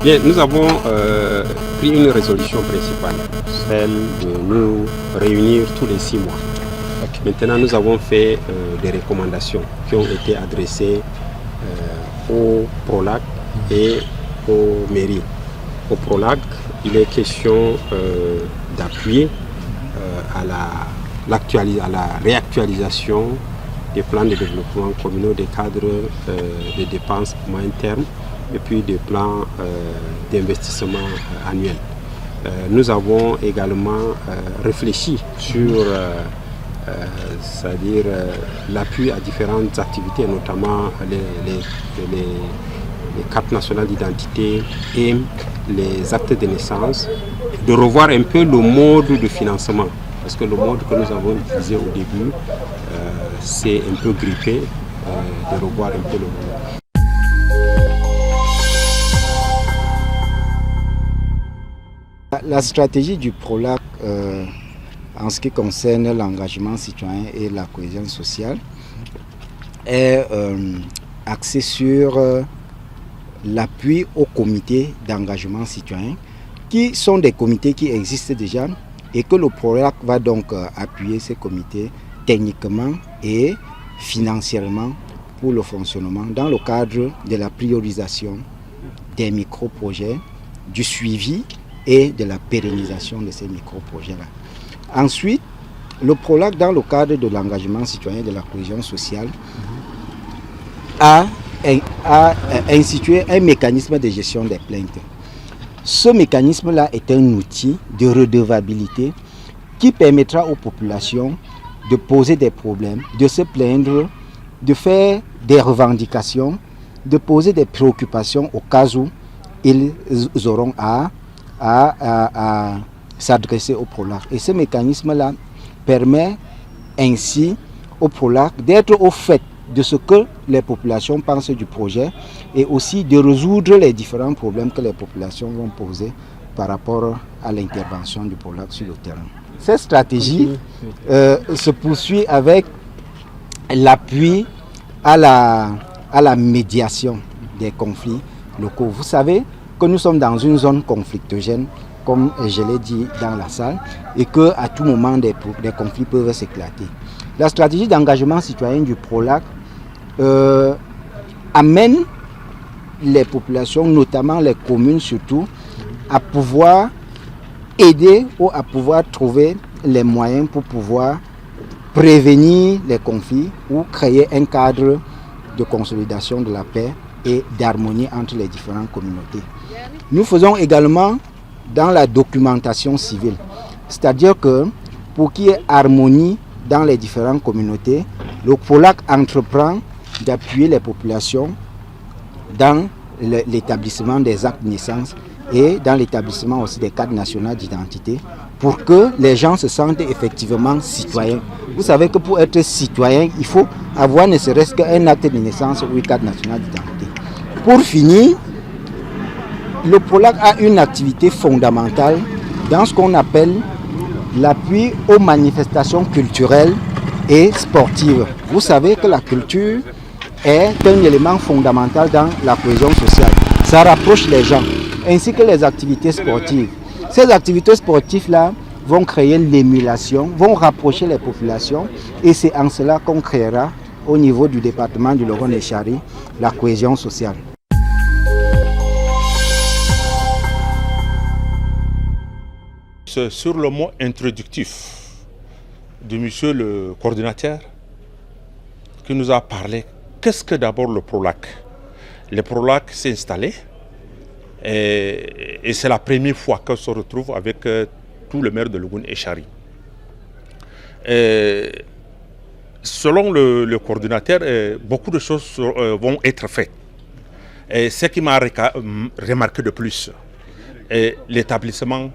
Bien, nous avons pris une résolution principale, celle de nous réunir tous les 6 mois. Okay. Maintenant, nous avons fait des recommandations qui ont été adressées au PROLAC et aux mairies. Au PROLAC, il est question d'appuyer à la réactualisation des plans de développement communaux, des cadres de dépenses moyen terme et puis des plans d'investissement annuels. Nous avons également réfléchi sur c'est-à-dire l'appui à différentes activités, notamment les cartes nationales d'identité et les actes de naissance, de revoir un peu le mode de financement. Parce que le mode que nous avons utilisé au début, c'est un peu grippé, de revoir un peu le mode. La stratégie du PROLAC en ce qui concerne l'engagement citoyen et la cohésion sociale est axée sur l'appui aux comités d'engagement citoyen, qui sont des comités qui existent déjà et que le PROLAC va donc appuyer ces comités techniquement et financièrement pour le fonctionnement dans le cadre de la priorisation des micro-projets, du suivi et de la pérennisation de ces micro-projets-là. Ensuite, le PROLAC, dans le cadre de l'engagement citoyen et de la cohésion sociale, a institué un mécanisme de gestion des plaintes. Ce mécanisme-là est un outil de redevabilité qui permettra aux populations de poser des problèmes, de se plaindre, de faire des revendications, de poser des préoccupations au cas où ils auront à s'adresser au PROLAC. Et ce mécanisme-là permet ainsi au PROLAC d'être au fait de ce que les populations pensent du projet et aussi de résoudre les différents problèmes que les populations vont poser par rapport à l'intervention du PROLAC sur le terrain. Cette stratégie se poursuit avec l'appui à la médiation des conflits locaux. Vous savez que nous sommes dans une zone conflictogène, comme je l'ai dit dans la salle, et qu'à tout moment des conflits peuvent s'éclater. La stratégie d'engagement citoyen du PROLAC amène les populations, notamment les communes surtout, à pouvoir aider ou à pouvoir trouver les moyens pour pouvoir prévenir les conflits ou créer un cadre de consolidation de la paix et d'harmonie entre les différentes communautés. Nous faisons également dans la documentation civile, c'est-à-dire que pour qu'il y ait harmonie dans les différentes communautés, le PROLAC entreprend d'appuyer les populations dans l'établissement des actes de naissance et dans l'établissement aussi des cartes nationales d'identité pour que les gens se sentent effectivement citoyens. Vous savez que pour être citoyen, il faut avoir ne serait-ce qu'un acte de naissance ou une carte nationale d'identité. Pour finir, le PROLAC a une activité fondamentale dans ce qu'on appelle l'appui aux manifestations culturelles et sportives. Vous savez que la culture est un élément fondamental dans la cohésion sociale. Ça rapproche les gens, ainsi que les activités sportives. Ces activités sportives-là vont créer l'émulation, vont rapprocher les populations et c'est en cela qu'on créera au niveau du département du Logone-Eshari la cohésion sociale. Sur le mot introductif de monsieur le coordinateur qui nous a parlé, qu'est-ce que d'abord le PROLAC? Le PROLAC s'est installé et c'est la première fois qu'on se retrouve avec tout le maire de Logone-Eshari. Selon le coordinateur, beaucoup de choses vont être faites. Et ce qui m'a remarqué de plus, l'établissement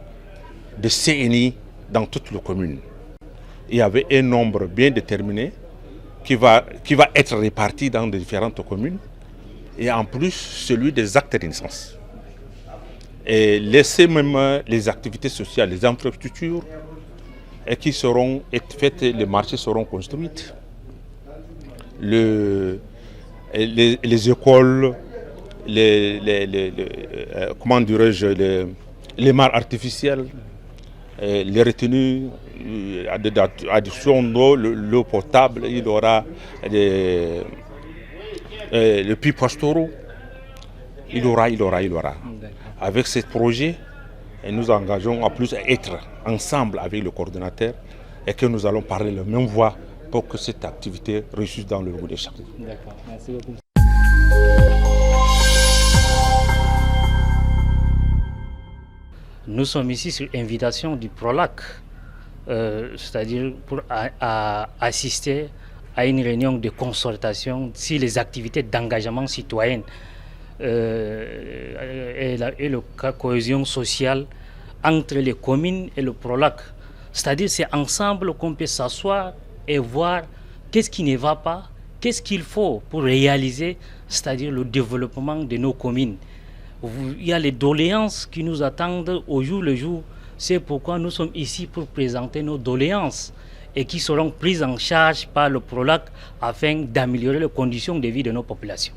de CNI dans toutes les communes. Il y avait un nombre bien déterminé qui va être réparti dans les différentes communes et en plus celui des actes de naissance. Et laisser même les activités sociales, les infrastructures qui seront faites, les marchés seront construits, les écoles, comment dirais-je, les mares artificielles, les retenues, addition d'eau, l'eau potable, il y aura le puits pastoraux, il y aura. Avec ce projet, nous engageons à plus être ensemble avec le coordonnateur et que nous allons parler la même voix pour que cette activité réussisse dans le goût de chacun. D'accord, merci beaucoup. Nous sommes ici sur invitation du PROLAC, c'est-à-dire pour assister à une réunion de concertation sur les activités d'engagement citoyen et la cohésion sociale entre les communes et le PROLAC. C'est-à-dire c'est ensemble qu'on peut s'asseoir et voir qu'est-ce qui ne va pas, qu'est-ce qu'il faut pour réaliser, c'est-à-dire le développement de nos communes. Il y a les doléances qui nous attendent au jour le jour. C'est pourquoi nous sommes ici pour présenter nos doléances et qui seront prises en charge par le PROLAC afin d'améliorer les conditions de vie de nos populations.